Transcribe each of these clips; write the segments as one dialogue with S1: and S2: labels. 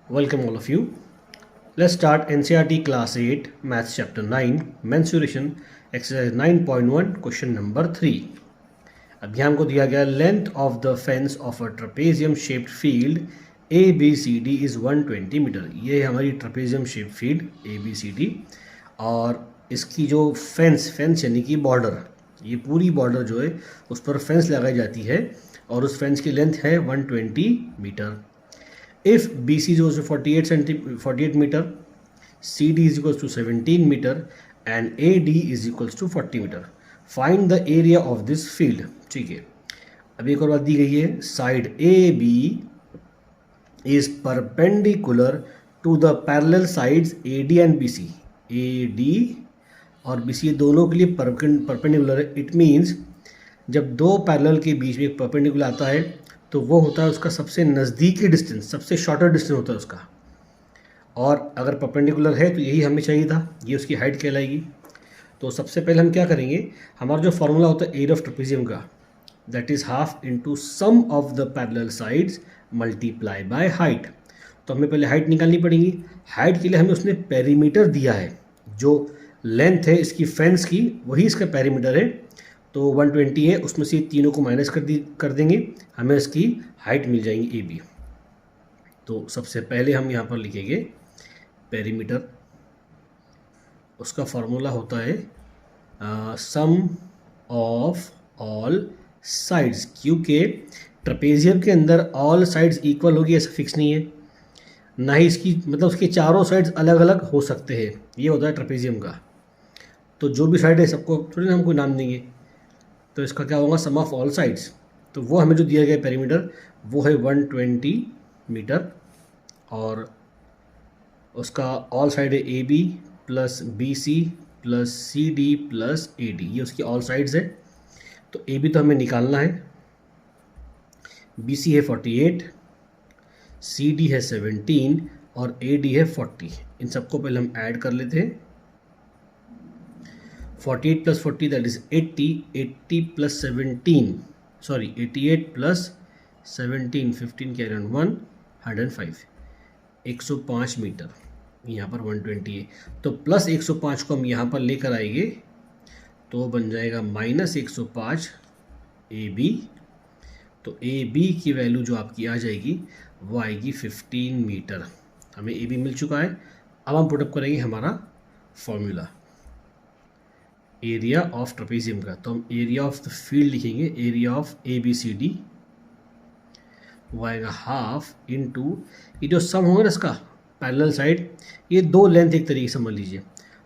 S1: Welcome all of you. Let's start NCERT Class 8 Maths Chapter 9 Mensuration Exercise 9.1 Question number 3. अभी हमको दिया गया length of the fence of a trapezium shaped field ABCD is 120 metre. ये है हमारी trapezium shape field ABCD और इसकी जो फेंस यानी कि बॉर्डर, ये पूरी बॉर्डर जो है उस पर फेंस लगाई जाती है और उस फेंस की लेंथ है 120 metre. If BC is equals to 48 meter, CD is equals to 17 meter and AD is equals to 40 meter. Find the area of this field. ठीक है, अभी एक और बात दी गई है. Side AB is perpendicular to the parallel sides AD and BC. AD और BC दोनों के लिए परपेंडिकुलर है. इट मीन्स जब दो पैरेलल के बीच में एक परपेंडिकुलर आता है तो वो होता है उसका सबसे नज़दीकी डिस्टेंस, सबसे शॉर्टर डिस्टेंस होता है उसका. और अगर परपेंडिकुलर है तो यही हमें चाहिए था, ये उसकी हाइट कहलाएगी. तो सबसे पहले हम क्या करेंगे, हमारा जो फॉर्मूला होता है एरिया ऑफ ट्रपेजियम का, that is half into sum of the parallel sides multiply by height. तो हमें पहले हाइट निकालनी पड़ेगी. हाइट के लिए हमें उसने पेरीमीटर दिया है, जो लेंथ है इसकी फेंस की वही इसका पेरीमीटर है. तो 120 है, उसमें से तीनों को माइनस कर देंगे, हमें इसकी हाइट मिल जाएंगी AB. तो सबसे पहले हम यहाँ पर लिखेंगे पेरीमीटर. उसका फॉर्मूला होता है सम ऑफ ऑल साइड्स. क्योंकि ट्रपेजियम के अंदर ऑल साइड्स इक्वल होगी ऐसा फिक्स नहीं है, ना ही इसकी मतलब उसके चारों साइड्स अलग अलग हो सकते हैं. ये होता है ट्रपेजियम का. तो जो भी साइड है सबको थोड़ी ना हम कोई नाम देंगे, तो इसका क्या होगा, सम ऑफ ऑल साइड्स. तो वो हमें जो दिया गया पेरीमीटर वो है 120 मीटर और उसका ऑल साइड है AB plus BC plus CD plus AD, ये उसकी ऑल साइड्स है. तो AB तो हमें निकालना है. BC है 48, CD है 17 और AD है 40. इन सबको पहले हम ऐड कर लेते हैं. 48 plus 40 that is 80. 80 plus 17, sorry 88 plus 17, 15 carry on 1, 105. 105 metre यहाँ पर 120 है. तो प्लस 105 को हम यहाँ पर लेकर आएंगे तो बन जाएगा माइनस 105 AB. तो AB की वैल्यू जो आपकी आ जाएगी वो आएगी 15 मीटर. हमें AB मिल चुका है. अब हम पुटअप करेंगे हमारा फॉर्मूला एरिया ऑफ ट्रपेजियम का. तो हम एरिया ऑफ द फील्ड लिखेंगे, एरिया ऑफ ABCD वो आएगा हाफ इंटू ये जो सम होगा ना इसका पैरेलल साइड, ये दो लेंथ एक तरीके से समझ लीजिए.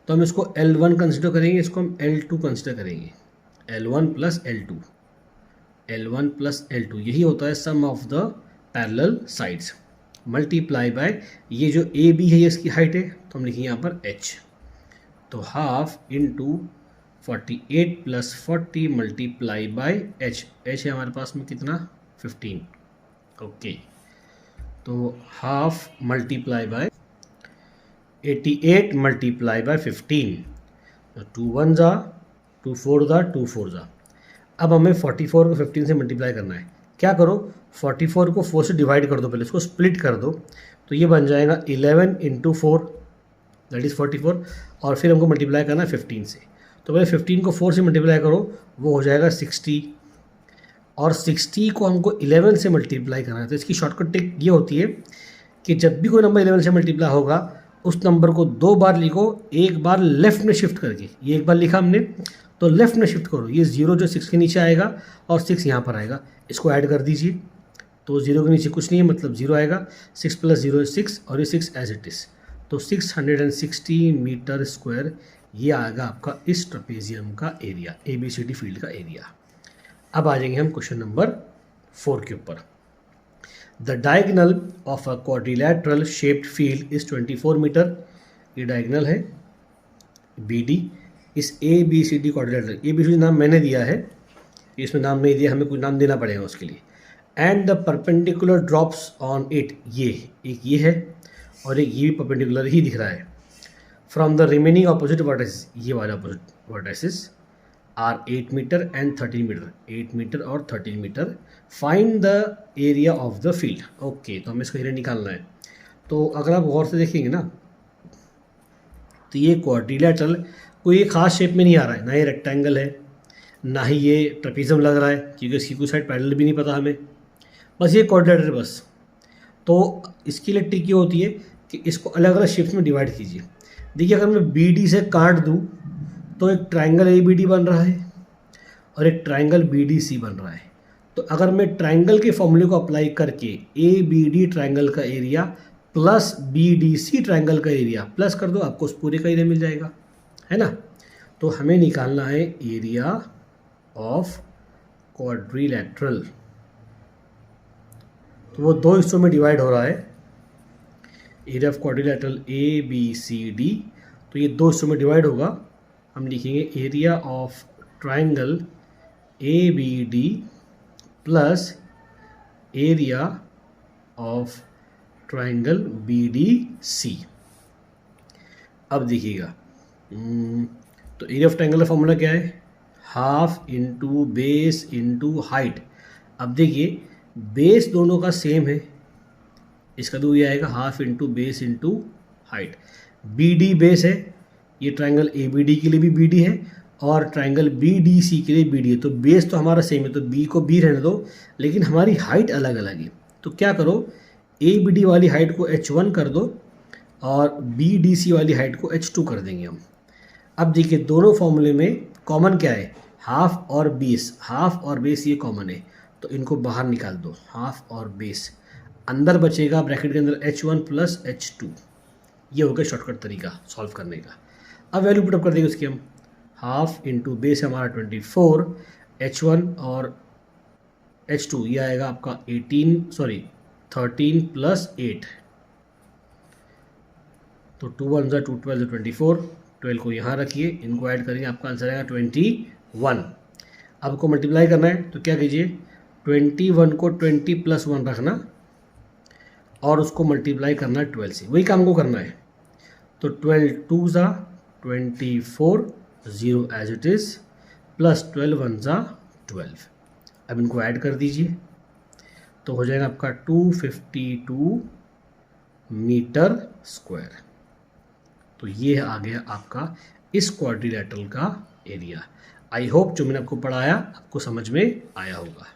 S1: तो हम इसको L1 कंसिडर करेंगे, इसको हम L2 कंसिडर करेंगे. L1 plus L2, L1 plus L2 यही होता है sum of the parallel sides multiply by ये जो AB है ये इसकी हाइट है, तो हम लिखेंगे यहाँ पर H. तो half into 48 plus 40 multiply by H. H है हमारे पास में कितना, 15. ओके, तो half multiply by 88 multiply by 15. तो 2 1 जा 2 4 जा 2 4 जा. अब हमें 44 को 15 से मल्टीप्लाई करना है. क्या करो, 44 को 4 से डिवाइड कर दो, पहले इसको स्प्लिट कर दो. तो ये बन जाएगा 11 इंटू 4 दैट इज़ 44 और फिर हमको मल्टीप्लाई करना है 15 से. तो पहले 15 को 4 से मल्टीप्लाई करो, वो हो जाएगा 60 और 60 को हमको 11 से मल्टीप्लाई करना है. तो इसकी शॉर्टकट टिक ये होती है कि जब भी कोई नंबर 11 से मल्टीप्लाई होगा उस नंबर को 2 बार लिखो, एक बार लेफ़्ट में शिफ्ट करके. ये एक बार लिखा हमने तो लेफ़्ट में शिफ्ट करो, ये 0 जो 6 के नीचे आएगा और 6 यहाँ पर आएगा, इसको ऐड कर दीजिए. तो 0 के नीचे कुछ नहीं है मतलब 0 आएगा. 6 प्लस 0 is 6 और ये 6 एज इट इज़. तो 660 मीटर स्क्वायर ये आएगा आपका इस ट्रपेजियम का एरिया, ABCD फील्ड का एरिया. अब आ जाएंगे हम क्वेश्चन नंबर 4 के ऊपर. The diagonal of a quadrilateral shaped field is 24 metre. ये डायगोनल है BD इस ABCD क्वाड्रिलैटरल. ABCD नाम मैंने दिया है, इसमें नाम नहीं दिया, हमें कुछ नाम देना पड़ेगा उसके लिए. And the perpendicular drops on it, ये एक ये है और एक ये भी परपेंडिकुलर ही दिख रहा है. From the remaining opposite vertices, ये वाले opposite vertices are 8 metre and 13 metre. 8 metre और 13 metre. Find the area of the field. Okay, तो हमें इसका एरिया निकालना है. तो अगर आप गौर से देखेंगे ना, तो ये क्वाड्रिलेटरल कोई ख़ास शेप में नहीं आ रहा है, ना ये रेक्टेंगल है, ना ही ये ट्रेपीज़म लग रहा है, क्योंकि इसकी कोई साइड पैरेलल भी नहीं पता हमें, बस ये क्वाड्रिलेटरल बस। तो इसके लिए ट्रिक ये होती है कि इसको अलग अलग शेप्स में डिवाइड कीजिए। देखिए, अगर मैं बी डी से काट दूँ तो एक ट्राइंगल ए बी डी बन रहा है और एक ट्राइंगल बी डी सी बन रहा है। तो अगर मैं ट्राइंगल के फॉर्मूले को अप्लाई करके ए बी डी ट्राइंगल का area plus B D C triangle का एरिया प्लस कर दो, आपको उस पूरे का एरिया मिल जाएगा, है ना। तो हमें निकालना है एरिया ऑफ क्वाड्रिलेटरल। तो वो दो हिस्सों में डिवाइड हो रहा है, area of quadrilateral A B C D. तो ये दो हिस्सों में डिवाइड होगा, हम लिखेंगे area of triangle A B D plus area of triangle B D C. अब देखिएगा, तो एरिया ऑफ ट्राइंगल का फॉर्मूला क्या है, half into base into height. अब देखिए, बेस दोनों का सेम है, इसका तो ये आएगा half into base into height. B D base है, ये ट्राइंगल ए बी डी के लिए भी बी डी है और ट्राइंगल बी डी सी के लिए बी डी है। तो बेस तो हमारा सेम है, तो बी को बी रहने दो, लेकिन हमारी हाइट अलग अलग है। तो क्या करो, ए बी डी वाली हाइट को H1 कर दो और बी डी सी वाली हाइट को H2 कर देंगे हम। अब देखिए, दोनों फॉर्मूले में कॉमन क्या है, हाफ और बेस। हाफ और बेस ये कॉमन है, तो इनको बाहर निकाल दो, हाफ और बेस। अंदर बचेगा ब्रैकेट के अंदर H1 प्लस H2। ये हो गया शॉर्टकट तरीका सॉल्व करने का। अब वैल्यू पुटअप कर देंगे उसकी हम, हाफ इंटू बेस हमारा 24, H1 और H2 ये आएगा आपका 13 प्लस 8। तो 2 1 2 12 24, 12 को यहाँ रखिए, इनको ऐड करेंगे, आपका आंसर आएगा 21। अब को मल्टीप्लाई करना है, तो क्या कीजिए, 21 को 20 प्लस 1 रखना और उसको मल्टीप्लाई करना है 12 से, वही काम को करना है। तो 12 2 24, 0 एज इट इज़, प्लस 12 1 12। अब इनको ऐड कर दीजिए, तो हो जाएगा आपका 252 मीटर स्क्वायर। तो ये आ गया आपका इस क्वाड्रिलेटरल का एरिया। आई होप जो मैंने आपको पढ़ाया आपको समझ में आया होगा।